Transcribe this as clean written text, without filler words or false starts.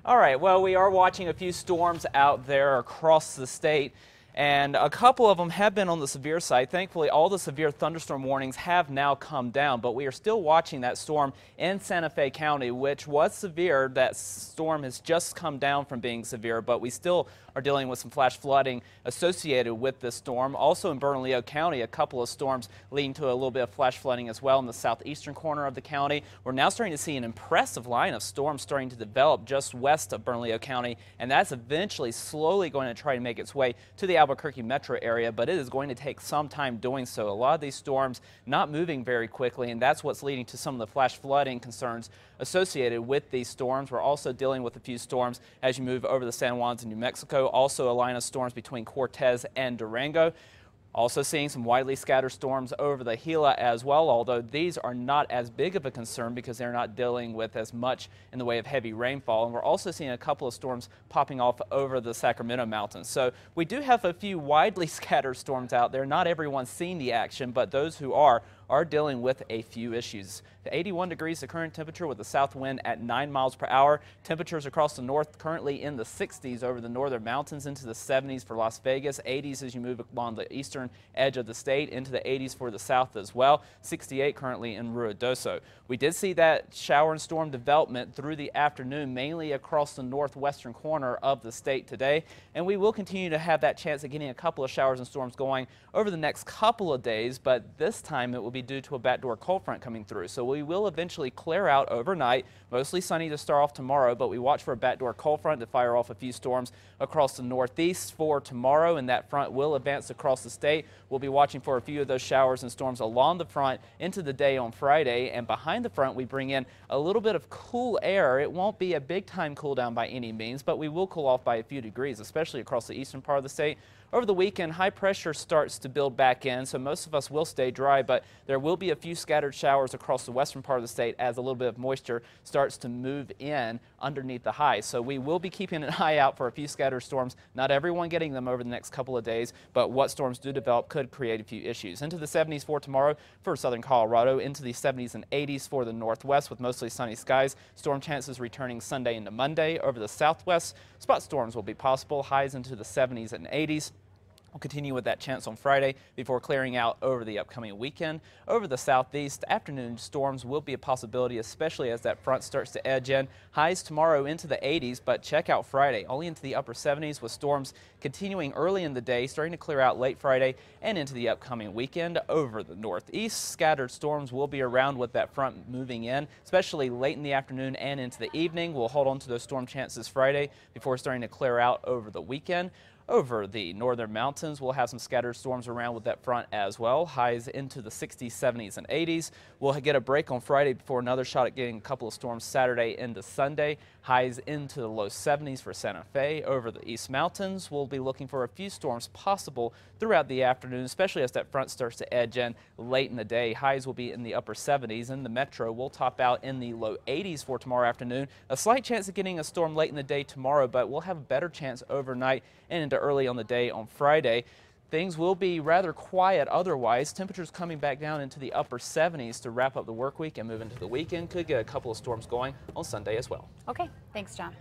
All right, well, we are watching a few storms out there across the state, and a couple of them have been on the severe side. Thankfully, all the severe thunderstorm warnings have now come down, but we are still watching that storm in Santa Fe County, which was severe. That storm has just come down from being severe, but we still are dealing with some flash flooding associated with this storm. Also in Bernalillo County, a couple of storms leading to a little bit of flash flooding as well in the southeastern corner of the county. We're now starting to see an impressive line of storms starting to develop just west of Bernalillo County, and that's eventually slowly going to try to make its way to the Albuquerque metro area, but it is going to take some time doing so. A lot of these storms not moving very quickly, and that's what's leading to some of the flash flooding concerns associated with these storms. We're also dealing with a few storms as you move over the San Juans in New Mexico. Also a line of storms between Cortez and Durango. Also seeing some widely scattered storms over the Gila as well, although these are not as big of a concern because they're not dealing with as much in the way of heavy rainfall. And we're also seeing a couple of storms popping off over the Sacramento mountains. So we do have a few widely scattered storms out there. Not everyone's seen the action, but those who are dealing with a few issues. The 81 degrees the current temperature with a south wind at 9 miles per hour. Temperatures across the north currently in the 60s over the northern mountains, into the 70s for Las Vegas, 80s as you move along the eastern edge of the state, into the 80s for the south as well. 68 currently in Ruidoso. We did see that shower and storm development through the afternoon, mainly across the northwestern corner of the state today, and we will continue to have that chance of getting a couple of showers and storms going over the next couple of days, but this time it will be due to a backdoor cold front coming through. So we will eventually clear out overnight. Mostly sunny to start off tomorrow, but we watch for a backdoor cold front to fire off a few storms across the northeast for tomorrow, and that front will advance across the state. We'll be watching for a few of those showers and storms along the front into the day on Friday, and behind the front we bring in a little bit of cool air. It won't be a big time cool down by any means, but we will cool off by a few degrees, especially across the eastern part of the state. Over the weekend, high pressure starts to build back in, so most of us will stay dry, but there will be a few scattered showers across the western part of the state as a little bit of moisture starts to move in underneath the high. So we will be keeping an eye out for a few scattered storms. Not everyone getting them over the next couple of days, but what storms do develop could create a few issues. Into the 70s for tomorrow for southern Colorado, into the 70s and 80s for the northwest with mostly sunny skies. Storm chances returning Sunday into Monday. Over the southwest, spot storms will be possible. Highs into the 70s and 80s. We'll continue with that chance on Friday before clearing out over the upcoming weekend. Over the southeast, afternoon storms will be a possibility, especially as that front starts to edge in. Highs tomorrow into the 80s, but check out Friday, only into the upper 70s with storms continuing early in the day, starting to clear out late Friday and into the upcoming weekend. Over the northeast, scattered storms will be around with that front moving in, especially late in the afternoon and into the evening. We'll hold on to those storm chances Friday before starting to clear out over the weekend. Over the northern mountains, we'll have some scattered storms around with that front as well. Highs into the 60s, 70s, and 80s. We'll get a break on Friday before another shot at getting a couple of storms Saturday into Sunday. Highs into the low 70s for Santa Fe. Over the east mountains, we'll be looking for a few storms possible throughout the afternoon, especially as that front starts to edge in late in the day. Highs will be in the upper 70s. In the metro, we'll top out in the low 80s for tomorrow afternoon. A slight chance of getting a storm late in the day tomorrow, but we'll have a better chance overnight and into early on the day on Friday. Things will be rather quiet otherwise. Temperatures coming back down into the upper 70s to wrap up the work week and move into the weekend. Could get a couple of storms going on Sunday as well. Okay, thanks, John.